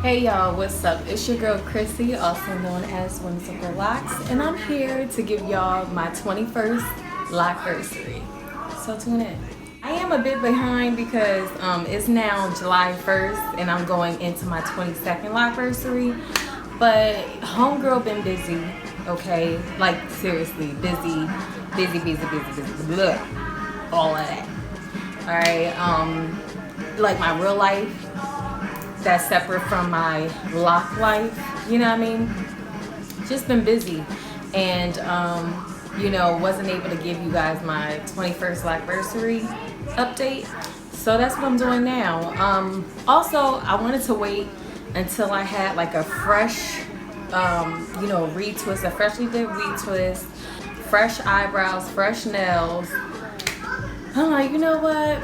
Hey y'all, what's up? It's your girl Chrissy, also known as Whimsical Locks, and I'm here to give y'all my 21st Lockversary. So tune in. I am a bit behind because it's now July 1st and I'm going into my 22nd Lockversary, but homegirl been busy, okay? Like seriously, busy, blah, all of that. Alright, like my real life that's separate from my lock life, you know what I mean? Just been busy and wasn't able to give you guys my 21st Lockversary update. So that's what I'm doing now. Also, I wanted to wait until I had like a fresh retwist, a freshly did retwist, fresh eyebrows, fresh nails. I'm like, you know what?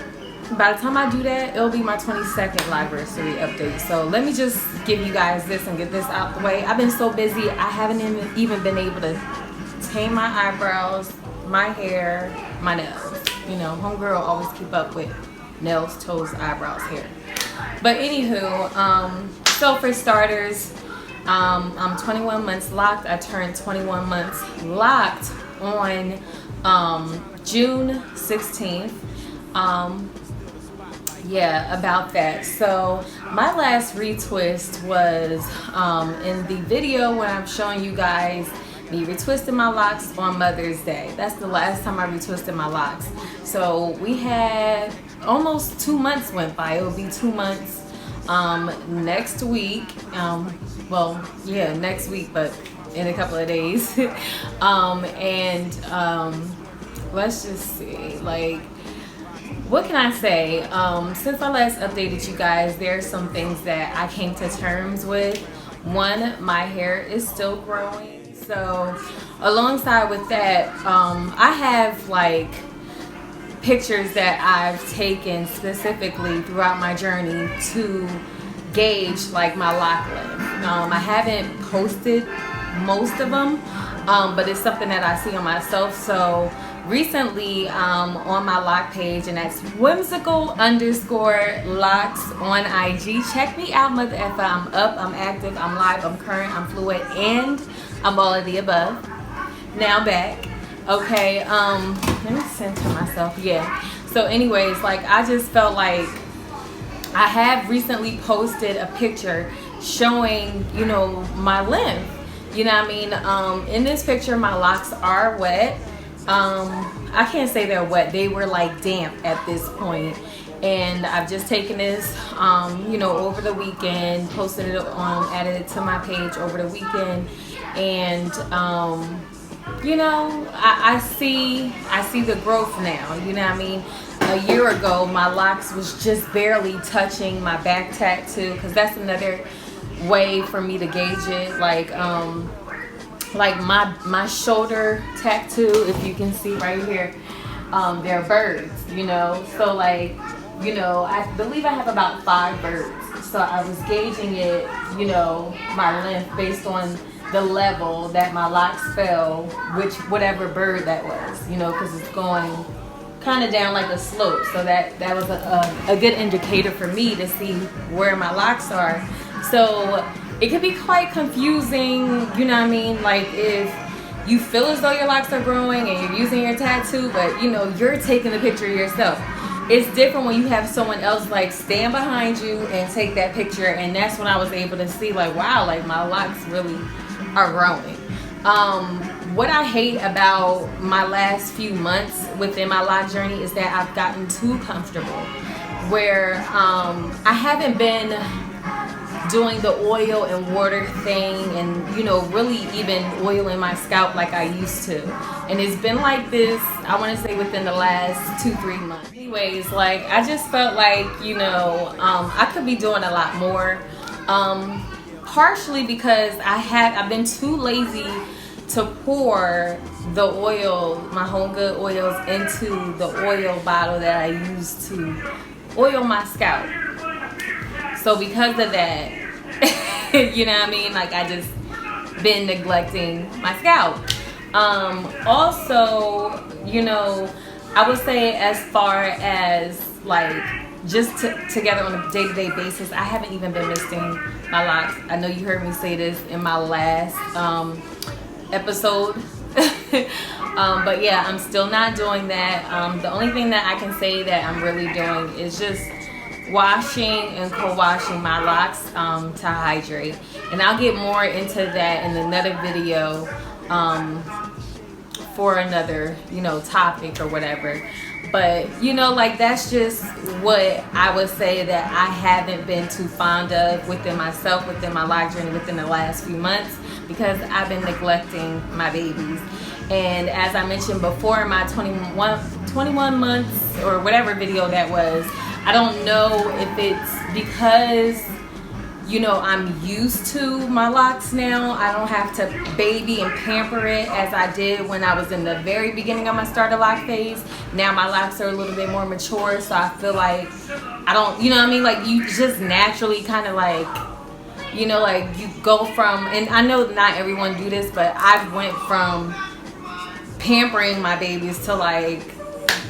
By the time I do that, it'll be my 22nd Lockversary update. So let me just give you guys this and get this out the way. I've been so busy, I haven't even been able to tame my eyebrows, my hair, my nails. You know, homegirl always keep up with nails, toes, eyebrows, hair. But anywho, so for starters, I'm 21 months locked. I turned 21 months locked on June 16th. Yeah, about that. So my last retwist was in the video when I'm showing you guys me retwisting my locks on Mother's Day. That's the last time I retwisted my locks. So we had almost 2 months went by. It will be 2 months next week. Next week, but in a couple of days. Let's just see, like, what can I say? Since I last updated you guys, there are some things that I came to terms with. One, my hair is still growing. So alongside with that, I have like pictures that I've taken specifically throughout my journey to gauge like my lock length. I haven't posted most of them, but it's something that I see on myself. So recently on my lock page, and that's whimsical_locks on IG. Check me out, mother effer. I'm up, I'm active, I'm live, I'm current, I'm fluid, and I'm all of the above. Now back. Okay, let me center myself. Yeah. So anyways, like I just felt like I have recently posted a picture showing, my length. You know what I mean? In this picture, my locks are wet. I can't say they're wet. They were like damp at this point. And I've just taken this, over the weekend, posted it added it to my page over the weekend. And, I see the growth now. You know what I mean? A year ago, my locks was just barely touching my back tattoo, because that's another way for me to gauge it. Like my shoulder tattoo, if you can see right here, they're birds, so like, I believe I have about 5 birds. So I was gauging it, my length based on the level that my locks fell, whatever bird that was, because it's going kind of down like a slope. So that was a good indicator for me to see where my locks are. So it could be quite confusing, you know what I mean? Like if you feel as though your locks are growing and you're using your tattoo, but you're taking the picture yourself. It's different when you have someone else like stand behind you and take that picture, and that's when I was able to see like, wow, like my locks really are growing. What I hate about my last few months within my lock journey is that I've gotten too comfortable, where I haven't been doing the oil and water thing and really even oiling my scalp like I used to. And it's been like this, I want to say, within the last 2-3 months. Anyways, like I just felt like I could be doing a lot more, partially because I've been too lazy to pour the oil, my home good oils, into the oil bottle that I use to oil my scalp. So because of that, you know what I mean? Like I just been neglecting my scalp. Also, I would say as far as like just together on a day-to-day basis. I haven't even been misting my locks. I know you heard me say this in my last episode. But yeah, I'm still not doing that. The only thing that I can say that I'm really doing is just washing and co-washing my locks to hydrate. And I'll get more into that in another video for another, you know, topic or whatever. But, you know, like, that's just what I would say that I haven't been too fond of within myself, within my lock journey, within the last few months, because I've been neglecting my babies. And as I mentioned before in my 21 months or whatever video that was, I don't know if it's because, you know, I'm used to my locks now. I don't have to baby and pamper it as I did when I was in the very beginning of my starter lock phase. Now my locks are a little bit more mature, so I feel like I don't, you know what I mean? Like, you just naturally kind of like, you know, like you go from, and I know not everyone do this, but I went from pampering my babies to like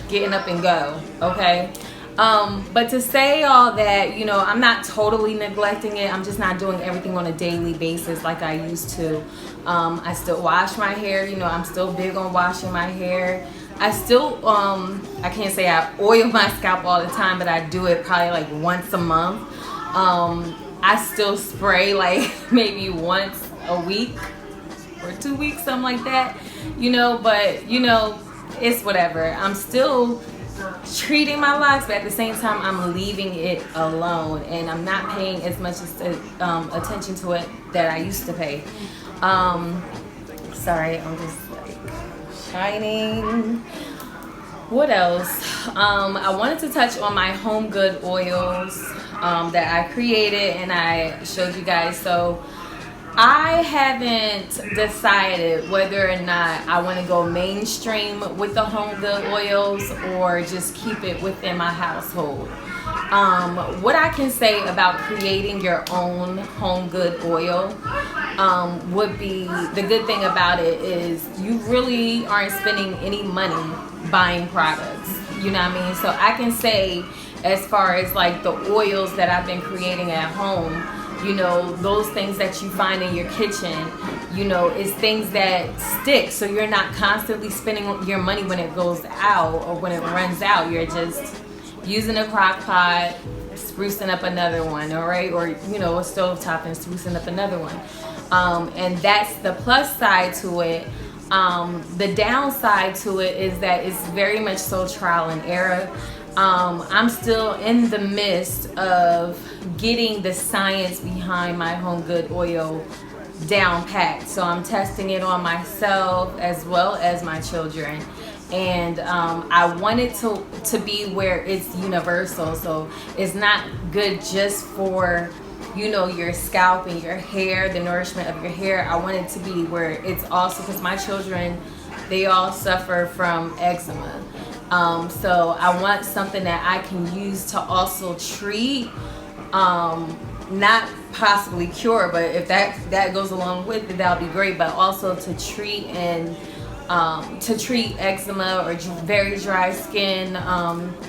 getting up and go, okay? But to say all that, you know, I'm not totally neglecting it. I'm just not doing everything on a daily basis like I used to. I still wash my hair. You know, I'm still big on washing my hair. I still, I can't say I oil my scalp all the time, but I do it probably like once a month. I still spray like maybe once a week or 2 weeks, something like that, you know, but, you know, it's whatever. I'm still treating my locks, but at the same time I'm leaving it alone, and I'm not paying as much attention to it that I used to pay. Sorry, I'm just like shining. What else? I wanted to touch on my home good oils that I created and I showed you guys. So I haven't decided whether or not I want to go mainstream with the home good oils or just keep it within my household. What I can say about creating your own home good oil would be, the good thing about it is you really aren't spending any money buying products, you know what I mean? So I can say, as far as like the oils that I've been creating at home, you know, those things that you find in your kitchen, you know, is things that stick. So you're not constantly spending your money when it goes out or when it runs out. You're just using a crock pot, sprucing up another one, all right? Or, you know, a stove top and sprucing up another one. And that's the plus side to it. The downside to it is that it's very much so trial and error. I'm still in the midst of getting the science behind my home good oil down packed. So I'm testing it on myself as well as my children. And I want it to be where it's universal. So it's not good just for, you know, your scalp and your hair, the nourishment of your hair. I want it to be where it's also, because my children, they all suffer from eczema. So I want something that I can use to also treat, not possibly cure, but if that goes along with it, that'll be great, but also to treat and to treat eczema or very dry skin,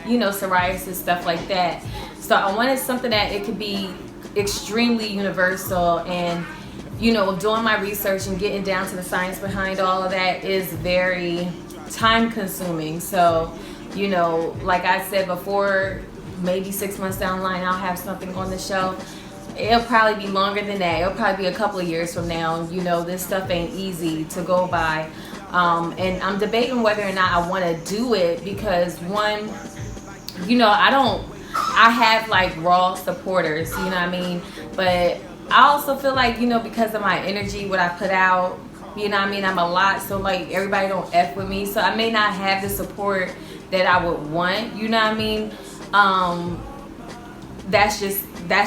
you know, psoriasis, stuff like that. So I wanted something that it could be extremely universal, and, you know, doing my research and getting down to the science behind all of that is very time consuming. So, you know, like I said before, maybe 6 months down the line I'll have something on the shelf. It'll probably be longer than that. It'll probably be a couple of years from now. You know, this stuff ain't easy to go by. And I'm debating whether or not I want to do it because, one, you know, I have like raw supporters, you know what I mean? But I also feel like, you know, because of my energy, what I put out, you know what I mean, I'm a lot, so like everybody don't F with me, so I may not have the support that I would want, you know what I mean? That's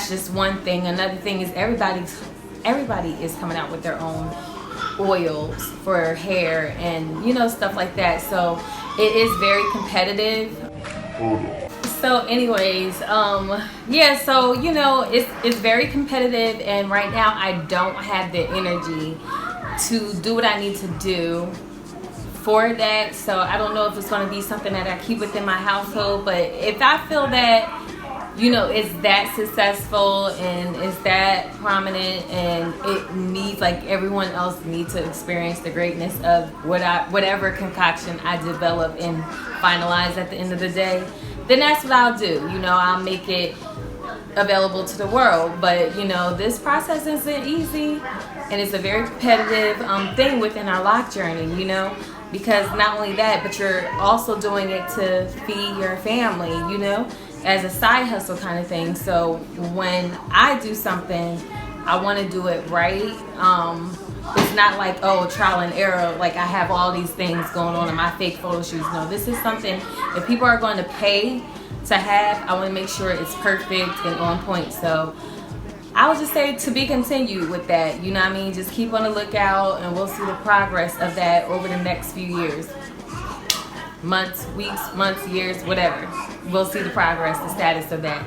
just one thing. Another thing is everybody is coming out with their own oils for hair and, you know, stuff like that. So it is very competitive. So anyways, yeah, so, you know, it's very competitive, and right now I don't have the energy to do what I need to do for that. So I don't know if it's going to be something that I keep within my household, but if I feel that, you know, it's that successful and it's that prominent and it needs, like everyone else needs to experience the greatness of whatever concoction I develop and finalize at the end of the day, then that's what I'll do. You know, I'll make it available to the world. But you know, this process isn't easy, and it's a very competitive thing within our lock journey, you know, because not only that, but you're also doing it to feed your family, you know, as a side hustle kind of thing. So when I do something, I want to do it right. It's not like, oh, trial and error, like I have all these things going on in my fake photo shoots. No, this is something, if people are going to pay to have, I want to make sure it's perfect and on point. So I would just say to be continued with that, you know what I mean? Just keep on the lookout and we'll see the progress of that over the next few years. Months, weeks, months, years, whatever. We'll see the progress, the status of that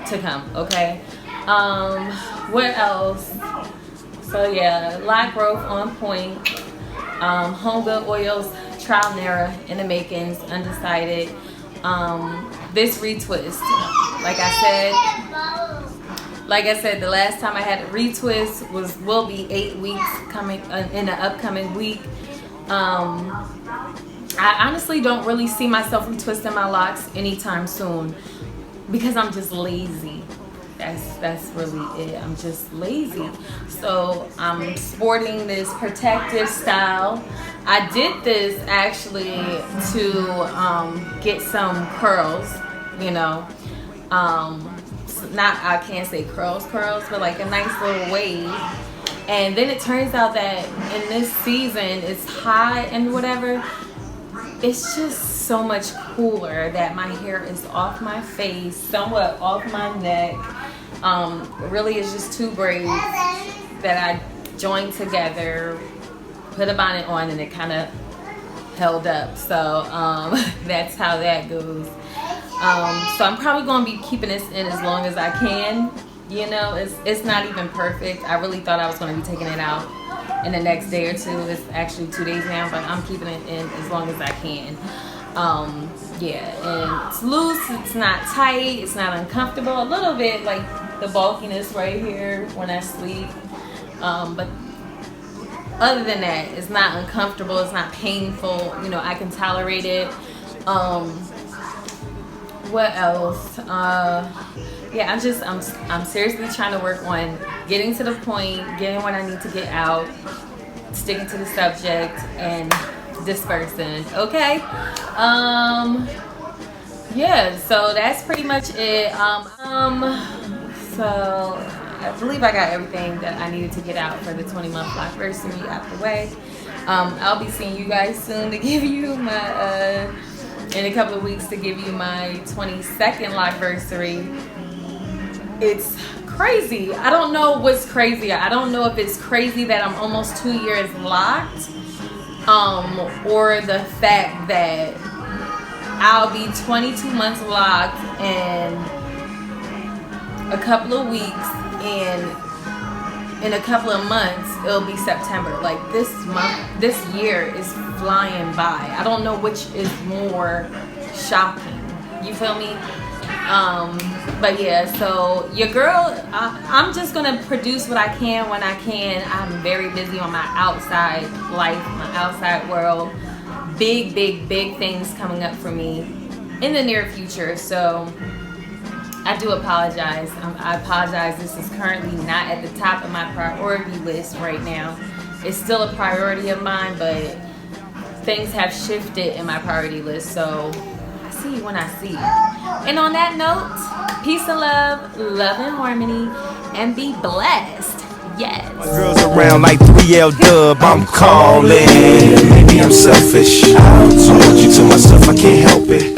to come, okay? What else? So yeah, lock growth on point. Home Good Oils, trial and error in the makings, undecided. This retwist, like I said, the last time I had a retwist will be 8 weeks coming in the upcoming week. I honestly don't really see myself retwisting my locks anytime soon because I'm just lazy. That's really it. I'm just lazy. So I'm sporting this protective style. I did this actually to get some curls, you know. Not, I can't say curls, but like a nice little wave. And then it turns out that in this season it's hot and whatever. It's just so much cooler that my hair is off my face, somewhat off my neck. Really it's just 2 braids that I joined together, put a bonnet on, and it kind of held up. So that's how that goes. So I'm probably going to be keeping this in as long as I can. You know, it's not even perfect. I really thought I was going to be taking it out in the next day or 2. It's actually 2 days now, but I'm keeping it in as long as I can. Yeah, and it's loose, it's not tight, it's not uncomfortable. A little bit like the bulkiness right here when I sleep. But other than that, it's not uncomfortable, it's not painful. You know, I can tolerate it. What else? Yeah, I'm seriously trying to work on getting to the point, getting what I need to get out, sticking to the subject, and dispersing. Okay. Yeah, so that's pretty much it. So I believe I got everything that I needed to get out for the 20-month lockversary out the way. I'll be seeing you guys soon to give you my in a couple of weeks to give you my 22nd lockversary. It's crazy. I don't know what's crazier. I don't know if it's crazy that I'm almost 2 years locked, or the fact that I'll be 22 months locked in a couple of weeks, and in a couple of months it'll be September. Like this year is flying by. I don't know which is more shocking. You feel me? But yeah, so your girl, I'm just gonna produce what I can when I can. I'm very busy on my outside life, my outside world. Big things coming up for me in the near future. So I do apologize. I apologize. This is currently not at the top of my priority list right now. It's still a priority of mine, but things have shifted in my priority list. So I see you when I see you. And on that note, peace and love and harmony, and be blessed. Yes. My girls around like 3L Dub, I'm calling. Maybe I'm selfish. I want you to myself, I can't help it.